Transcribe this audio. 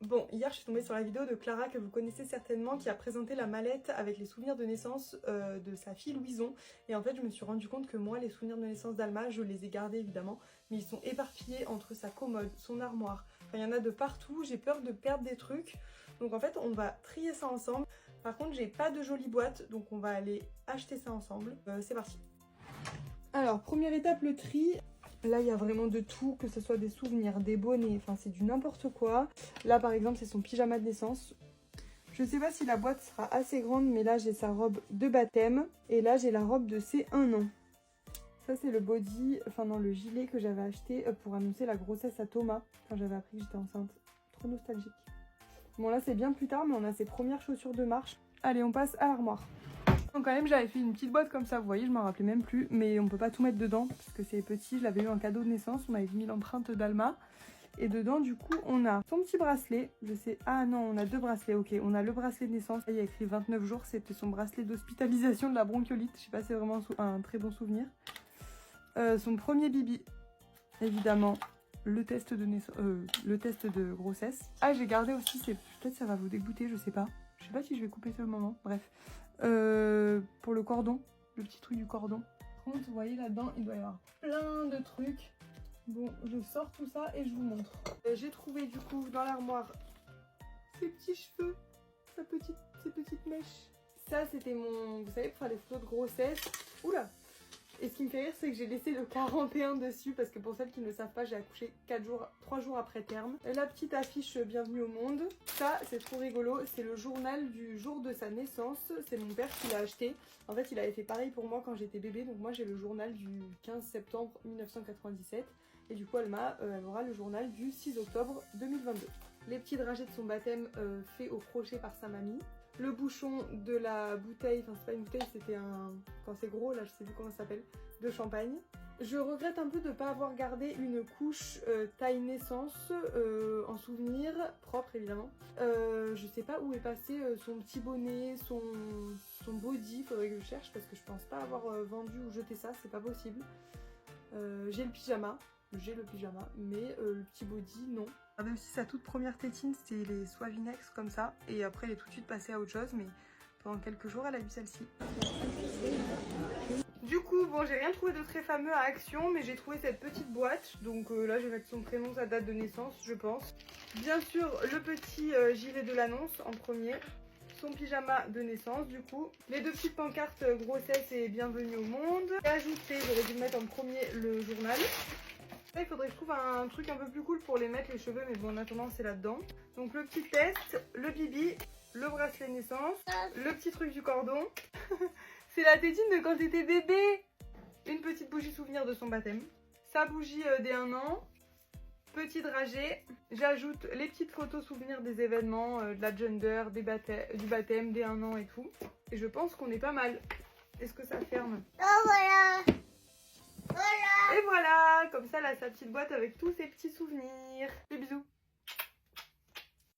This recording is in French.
Bon, hier je suis tombée sur la vidéo de Clara que vous connaissez certainement qui a présenté la mallette avec les souvenirs de naissance de sa fille Louison. Et en fait je me suis rendu compte que moi les souvenirs de naissance d'Alma, je les ai gardés évidemment, mais ils sont éparpillés entre sa commode, son armoire, enfin il y en a de partout, j'ai peur de perdre des trucs. Donc en fait on va trier ça ensemble. Par contre j'ai pas de jolie boîte, donc on va aller acheter ça ensemble. C'est parti. Alors première étape, le tri. Là, il y a vraiment de tout, que ce soit des souvenirs, des bonnets, enfin c'est du n'importe quoi. Là, par exemple, c'est son pyjama de naissance. Je sais pas si la boîte sera assez grande, mais là, j'ai sa robe de baptême. Et là, j'ai la robe de ses 1 an. Ça, c'est le body, enfin non, le gilet que j'avais acheté pour annoncer la grossesse à Thomas. Quand j'avais appris que j'étais enceinte. Trop nostalgique. Bon, là, c'est bien plus tard, mais on a ses premières chaussures de marche. Allez, on passe à l'armoire. Donc quand même j'avais fait une petite boîte comme ça, vous voyez, je m'en rappelais même plus, mais on peut pas tout mettre dedans parce que c'est petit, je l'avais eu en cadeau de naissance, on avait mis l'empreinte d'Alma. Et dedans du coup on a son petit bracelet, je sais, ah non on a 2 bracelets, ok, on a le bracelet de naissance, il y a écrit 29 jours, c'était son bracelet d'hospitalisation de la bronchiolite, je sais pas, c'est vraiment un très bon souvenir. Son premier bibi, évidemment, le test de naissance, le test de grossesse. Ah j'ai gardé aussi, peut-être ça va vous dégoûter, je sais pas si je vais couper ce moment, bref. Pour le cordon, le petit truc du cordon. Par contre, vous voyez là-dedans, il doit y avoir plein de trucs. Bon, je sors tout ça et je vous montre. J'ai trouvé du coup dans l'armoire ses petits cheveux, ses petites mèches. Ça, c'était mon, vous savez, pour faire des photos de grossesse. Oula! Et ce qui me fait rire, c'est que j'ai laissé le 41 dessus parce que pour celles qui ne le savent pas, j'ai accouché 3 jours après terme. La petite affiche Bienvenue au monde. Ça, c'est trop rigolo. C'est le journal du jour de sa naissance. C'est mon père qui l'a acheté. En fait, il avait fait pareil pour moi quand j'étais bébé. Donc moi, j'ai le journal du 15 septembre 1997. Et du coup, elle aura le journal du 6 octobre 2022. Les petits dragées de son baptême faits au crochet par sa mamie. Le bouchon de la bouteille, enfin c'est pas une bouteille, c'était un... quand c'est gros, là je sais plus comment ça s'appelle, de champagne. Je regrette un peu de ne pas avoir gardé une couche taille naissance en souvenir, propre évidemment. Je sais pas où est passé son petit bonnet, son body, faudrait que je cherche parce que je pense pas avoir vendu ou jeté ça, c'est pas possible. J'ai le pyjama, mais le petit body, non. Regardez aussi sa toute première tétine, c'était les Suavinex comme ça, et après elle est tout de suite passée à autre chose, mais pendant quelques jours elle a eu celle-ci. Du coup, bon, j'ai rien trouvé de très fameux à Action, mais j'ai trouvé cette petite boîte, donc là je vais mettre son prénom, sa date de naissance, je pense. Bien sûr, le petit gilet de l'annonce en premier. Son pyjama de naissance du coup, les 2 petites pancartes grossesse et bienvenue au monde. J'ai ajouté, j'aurais dû mettre en premier le journal. Là, il faudrait que je trouve un truc un peu plus cool pour les mettre les cheveux, mais bon en attendant c'est là-dedans. Donc le petit test, le bibi, le bracelet naissance, le petit truc du cordon. C'est la tétine de quand t'étais bébé. Une petite bougie souvenir de son baptême. Sa bougie des 1 an. Petit dragée, j'ajoute les petites photos souvenirs des événements, de la gender, du baptême, des 1 an et tout. Et je pense qu'on est pas mal. Est-ce que ça ferme? Oh voilà! Voilà! Et voilà, comme ça, là, sa petite boîte avec tous ses petits souvenirs. Des bisous.